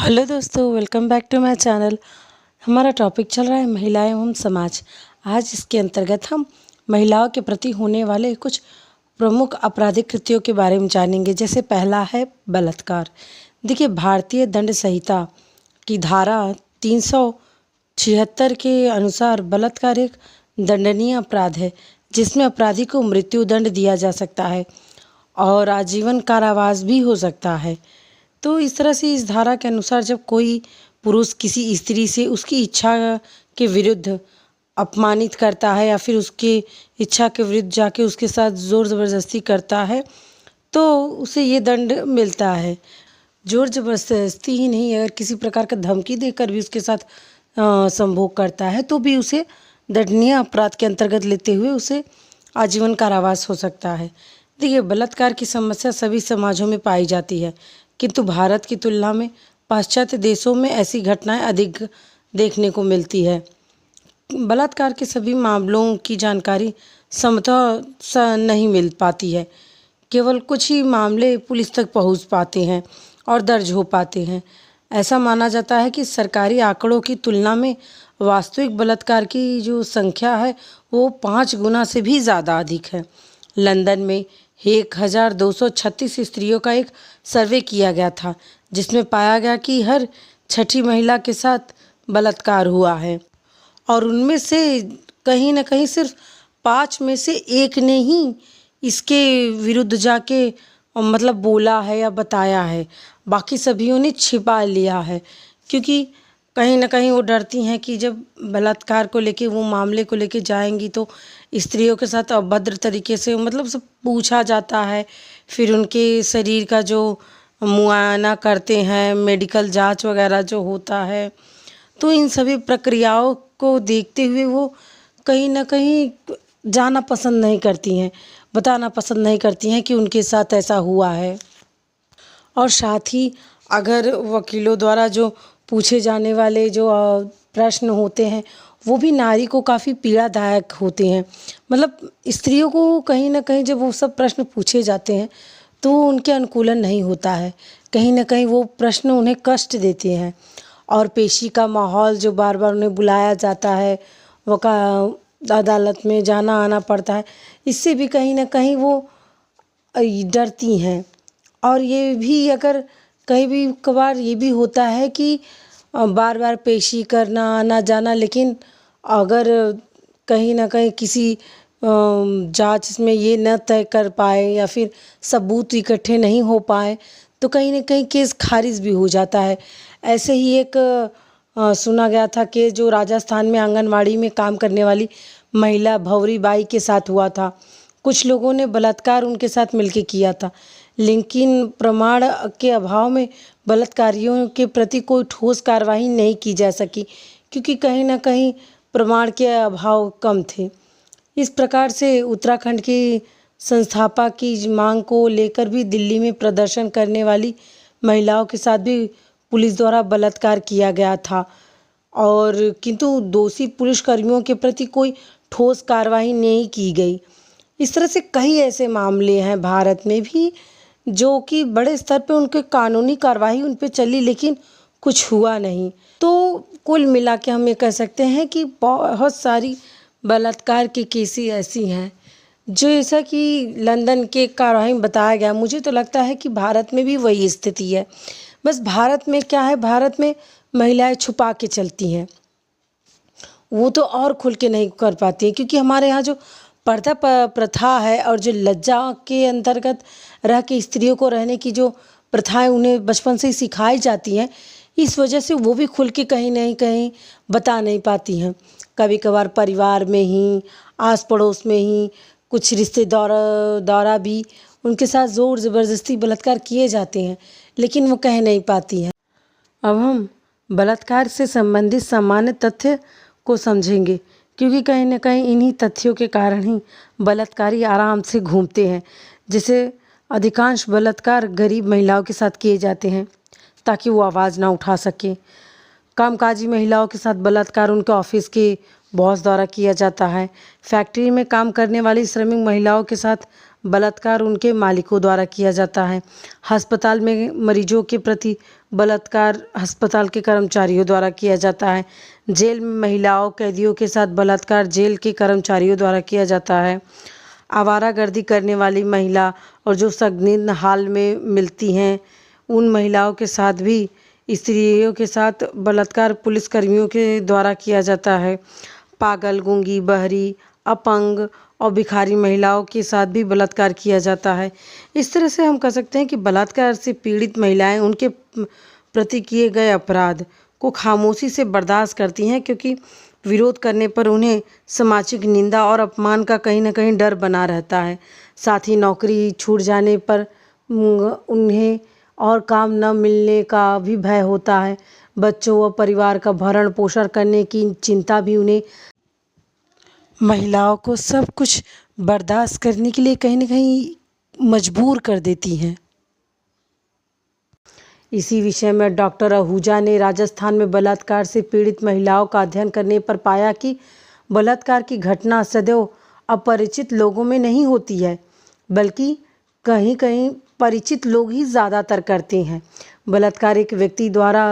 Hello दोस्तों, welcome back to my channel. हमारा topic चल रहा है महिलाएं एवं समाज। आज इसके अंतर्गत हम महिलाओं के प्रति होने वाले कुछ प्रमुख आपराधिक कृत्यों के बारे में जानेंगे। जैसे पहला है बलात्कार। देखिए, भारतीय दंड संहिता की धारा 376 के अनुसार बलात्कार एक दंडनीय अपराध है, जिसमें अपराधी को मृत्यु दंड दिया जा सकता है और आजीवन कारावास भी हो सकता है। तो इस तरह से इस धारा के अनुसार जब कोई पुरुष किसी स्त्री से उसकी इच्छा के विरुद्ध अपमानित करता है या फिर उसकी इच्छा के विरुद्ध जाके उसके साथ ज़ोर ज़बरदस्ती करता है, तो उसे ये दंड मिलता है। ज़ोर ज़बरदस्ती ही नहीं, अगर किसी प्रकार का धमकी देकर भी उसके साथ संभोग करता है तो भी उसे दंडनीय अपराध के अंतर्गत लेते हुए उसे आजीवन कारावास हो सकता है। देखिए, बलात्कार की समस्या सभी समाजों में पाई जाती है, किंतु भारत की तुलना में पाश्चात्य देशों में ऐसी घटनाएं अधिक देखने को मिलती है। बलात्कार के सभी मामलों की जानकारी समतः नहीं मिल पाती है। केवल कुछ ही मामले पुलिस तक पहुंच पाते हैं और दर्ज हो पाते हैं। ऐसा माना जाता है कि सरकारी आंकड़ों की तुलना में वास्तविक बलात्कार की जो संख्या है वो 5 गुना से भी ज़्यादा अधिक है। लंदन में 1236 स्त्रियों का एक सर्वे किया गया था, जिसमें पाया गया कि हर छठी महिला के साथ बलात्कार हुआ है और उनमें से कहीं ना कहीं सिर्फ 5 में से एक ने ही इसके विरुद्ध जाके मतलब बोला है या बताया है। बाकी सभियों ने छिपा लिया है, क्योंकि कहीं ना कहीं वो डरती हैं कि जब बलात्कार को लेके वो मामले को लेके जाएंगी तो स्त्रियों के साथ अभद्र तरीके से मतलब सब पूछा जाता है। फिर उनके शरीर का जो मुआयना करते हैं, मेडिकल जांच वगैरह जो होता है, तो इन सभी प्रक्रियाओं को देखते हुए वो कहीं ना कहीं जाना पसंद नहीं करती हैं, बताना पसंद नहीं करती हैं कि उनके साथ ऐसा हुआ है। और साथ ही अगर वकीलों द्वारा जो पूछे जाने वाले जो प्रश्न होते हैं वो भी नारी को काफ़ी पीड़ादायक होते हैं। मतलब स्त्रियों को कहीं ना कहीं जब वो सब प्रश्न पूछे जाते हैं तो उनके अनुकूलन नहीं होता है, कहीं ना कहीं वो प्रश्न उन्हें कष्ट देते हैं। और पेशी का माहौल जो बार बार उन्हें बुलाया जाता है, वो का अदालत में जाना आना पड़ता है, इससे भी कहीं ना कहीं वो डरती हैं। और ये भी अगर कहीं भी कभार ये भी होता है कि बार बार पेशी करना आना जाना, लेकिन अगर कहीं ना कहीं किसी जांच में ये न तय कर पाए या फिर सबूत इकट्ठे नहीं हो पाए तो कहीं ना कहीं केस खारिज भी हो जाता है। ऐसे ही एक सुना गया था कि जो राजस्थान में आंगनवाड़ी में काम करने वाली महिला भंवरी बाई के साथ हुआ था। कुछ लोगों ने बलात्कार उनके साथ मिलकर किया था, लेकिन प्रमाण के अभाव में बलात्कारियों के प्रति कोई ठोस कार्रवाई नहीं की जा सकी, क्योंकि कहीं ना कहीं प्रमाण के अभाव कम थे। इस प्रकार से उत्तराखंड की संस्थापना की मांग को लेकर भी दिल्ली में प्रदर्शन करने वाली महिलाओं के साथ भी पुलिस द्वारा बलात्कार किया गया था, और किंतु दोषी पुलिसकर्मियों के प्रति कोई ठोस कार्रवाई नहीं की गई। इस तरह से कई ऐसे मामले हैं भारत में भी जो कि बड़े स्तर पे उनके कानूनी कार्रवाई उन पे चली, लेकिन कुछ हुआ नहीं। तो कुल मिला के हम ये कह सकते हैं कि बहुत सारी बलात्कार की केसेस ऐसी हैं जैसा कि लंदन के कार्रवाई में बताया गया। मुझे तो लगता है कि भारत में भी वही स्थिति है, बस भारत में क्या है, भारत में महिलाएं छुपा के चलती हैं, वो तो और खुल के नहीं कर पाती हैं, क्योंकि हमारे यहाँ जो पर्दा प्रथा है और जो लज्जा के अंतर्गत रह के स्त्रियों को रहने की जो प्रथाएं उन्हें बचपन से ही सिखाई जाती हैं, इस वजह से वो भी खुल के कहीं नहीं कहीं बता नहीं पाती हैं। कभी कभार परिवार में ही, आस पड़ोस में ही कुछ रिश्तेदार द्वारा भी उनके साथ ज़ोर ज़बरदस्ती बलात्कार किए जाते हैं, लेकिन वो कह नहीं पाती हैं। अब हम बलात्कार से संबंधित सामान्य तथ्य को समझेंगे, क्योंकि कहीं ना कहीं इन्हीं तथ्यों के कारण ही बलात्कारी आराम से घूमते हैं। जैसे अधिकांश बलात्कार गरीब महिलाओं के साथ किए जाते हैं ताकि वो आवाज़ ना उठा सकें। कामकाजी महिलाओं के साथ बलात्कार उनके ऑफिस के बॉस द्वारा किया जाता है। फैक्ट्री में काम करने वाली श्रमिक महिलाओं के साथ बलात्कार उनके मालिकों द्वारा किया जाता है। अस्पताल में मरीजों के प्रति बलात्कार अस्पताल के कर्मचारियों द्वारा किया जाता है। जेल में महिलाओं कैदियों के साथ बलात्कार जेल के कर्मचारियों द्वारा किया जाता है। आवारागर्दी करने वाली महिला और जो संदिग्ध हाल में मिलती हैं उन महिलाओं के साथ भी स्त्रियों के साथ बलात्कार पुलिसकर्मियों के द्वारा किया जाता है। पागल, गूंगी, बहरी, अपंग और भिखारी महिलाओं के साथ भी बलात्कार किया जाता है। इस तरह से हम कह सकते हैं कि बलात्कार से पीड़ित महिलाएं उनके प्रति किए गए अपराध को खामोशी से बर्दाश्त करती हैं, क्योंकि विरोध करने पर उन्हें सामाजिक निंदा और अपमान का कहीं ना कहीं डर बना रहता है। साथ ही नौकरी छूट जाने पर उन्हें और काम न मिलने का भी भय होता है। बच्चों व परिवार का भरण पोषण करने की चिंता भी उन्हें महिलाओं को सब कुछ बर्दाश्त करने के लिए कहीं ना कहीं मजबूर कर देती हैं। इसी विषय में डॉक्टर आहूजा ने राजस्थान में बलात्कार से पीड़ित महिलाओं का अध्ययन करने पर पाया कि बलात्कार की घटना सदैव अपरिचित लोगों में नहीं होती है, बल्कि कहीं कहीं परिचित लोग ही ज़्यादातर करते हैं। बलात्कार एक व्यक्ति द्वारा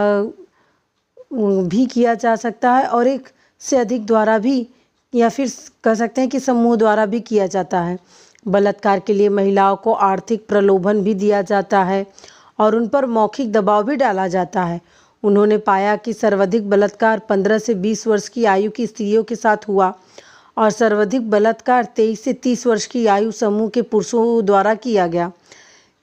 भी किया जा सकता है और एक से अधिक द्वारा भी, या फिर कह सकते हैं कि समूह द्वारा भी किया जाता है। बलात्कार के लिए महिलाओं को आर्थिक प्रलोभन भी दिया जाता है और उन पर मौखिक दबाव भी डाला जाता है। उन्होंने पाया कि सर्वाधिक बलात्कार 15 से 20 वर्ष की आयु की स्त्रियों के साथ हुआ और सर्वाधिक बलात्कार 23 से 30 वर्ष की आयु समूह के पुरुषों द्वारा किया गया।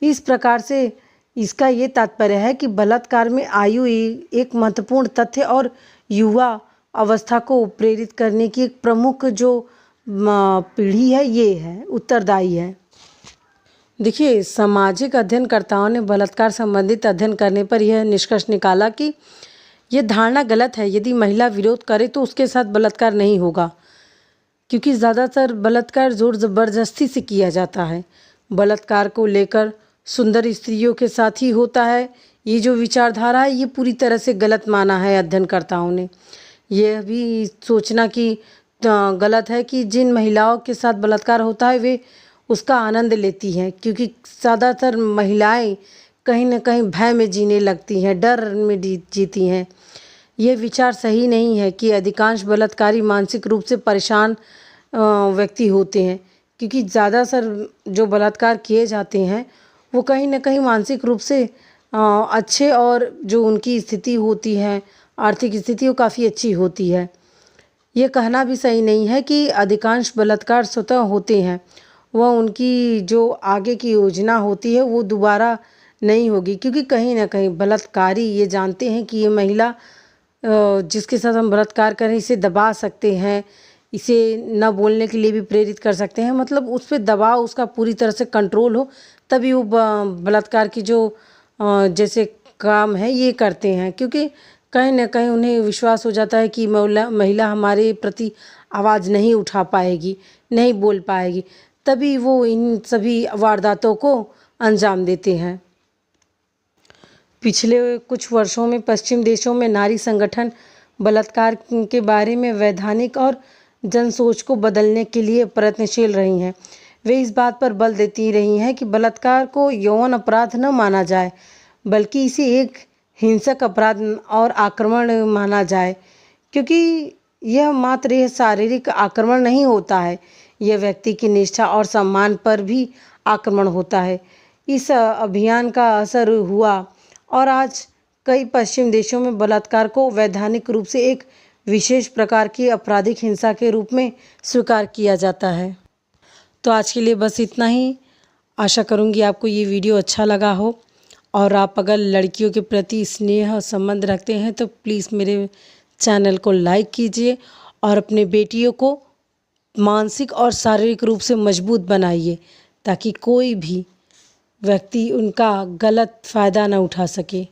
इस प्रकार से इसका ये तात्पर्य है कि बलात्कार में आयु एक महत्वपूर्ण तथ्य और युवा अवस्था को प्रेरित करने की एक प्रमुख जो पीढ़ी है ये है, उत्तरदायी है। देखिए, सामाजिक अध्ययनकर्ताओं ने बलात्कार संबंधित अध्ययन करने पर यह निष्कर्ष निकाला कि यह धारणा गलत है। यदि महिला विरोध करे तो उसके साथ बलात्कार नहीं होगा, क्योंकि ज़्यादातर बलात्कार जोर ज़बरदस्ती से किया जाता है। बलात्कार को लेकर सुंदर स्त्रियों के साथ ही होता है। ये जो विचारधारा है ये पूरी तरह से गलत माना है अध्ययनकर्ताओं ने। यह भी सोचना कि गलत है कि जिन महिलाओं के साथ बलात्कार होता है वे उसका आनंद लेती हैं, क्योंकि ज़्यादातर महिलाएं कहीं ना कहीं भय में जीने लगती हैं, डर में जीती हैं। यह विचार सही नहीं है कि अधिकांश बलात्कारी मानसिक रूप से परेशान व्यक्ति होते हैं, क्योंकि ज़्यादातर जो बलात्कार किए जाते हैं वो कहीं ना कहीं मानसिक रूप से अच्छे, और जो उनकी स्थिति होती है, आर्थिक स्थिति वो काफ़ी अच्छी होती है। ये कहना भी सही नहीं है कि अधिकांश बलात्कार स्वतः होते हैं, वह उनकी जो आगे की योजना होती है वो दोबारा नहीं होगी, क्योंकि कहीं ना कहीं बलात्कारी ये जानते हैं कि ये महिला जिसके साथ हम बलात्कार करें इसे दबा सकते हैं, इसे न बोलने के लिए भी प्रेरित कर सकते हैं, मतलब उस पर दबाव उसका पूरी तरह से कंट्रोल हो, तभी वो बलात्कार की जो जैसे काम है ये करते हैं। क्योंकि कहीं ना कहीं उन्हें विश्वास हो जाता है कि महिला हमारे प्रति आवाज़ नहीं उठा पाएगी, नहीं बोल पाएगी, तभी वो इन सभी वारदातों को अंजाम देते हैं। पिछले कुछ वर्षों में पश्चिम देशों में नारी संगठन बलात्कार के बारे में वैधानिक और जनसोच को बदलने के लिए प्रयत्नशील रही हैं। वे इस बात पर बल देती रही हैं कि बलात्कार को यौन अपराध न माना जाए, बल्कि इसे एक हिंसक अपराध और आक्रमण माना जाए, क्योंकि यह मात्र यह शारीरिक आक्रमण नहीं होता है, यह व्यक्ति की निष्ठा और सम्मान पर भी आक्रमण होता है। इस अभियान का असर हुआ और आज कई पश्चिम देशों में बलात्कार को वैधानिक रूप से एक विशेष प्रकार की आपराधिक हिंसा के रूप में स्वीकार किया जाता है। तो आज के लिए बस इतना ही। आशा करूँगी आपको ये वीडियो अच्छा लगा हो, और आप अगर लड़कियों के प्रति स्नेह और संबंध रखते हैं तो प्लीज़ मेरे चैनल को लाइक कीजिए और अपने बेटियों को मानसिक और शारीरिक रूप से मजबूत बनाइए, ताकि कोई भी व्यक्ति उनका गलत फ़ायदा न उठा सके।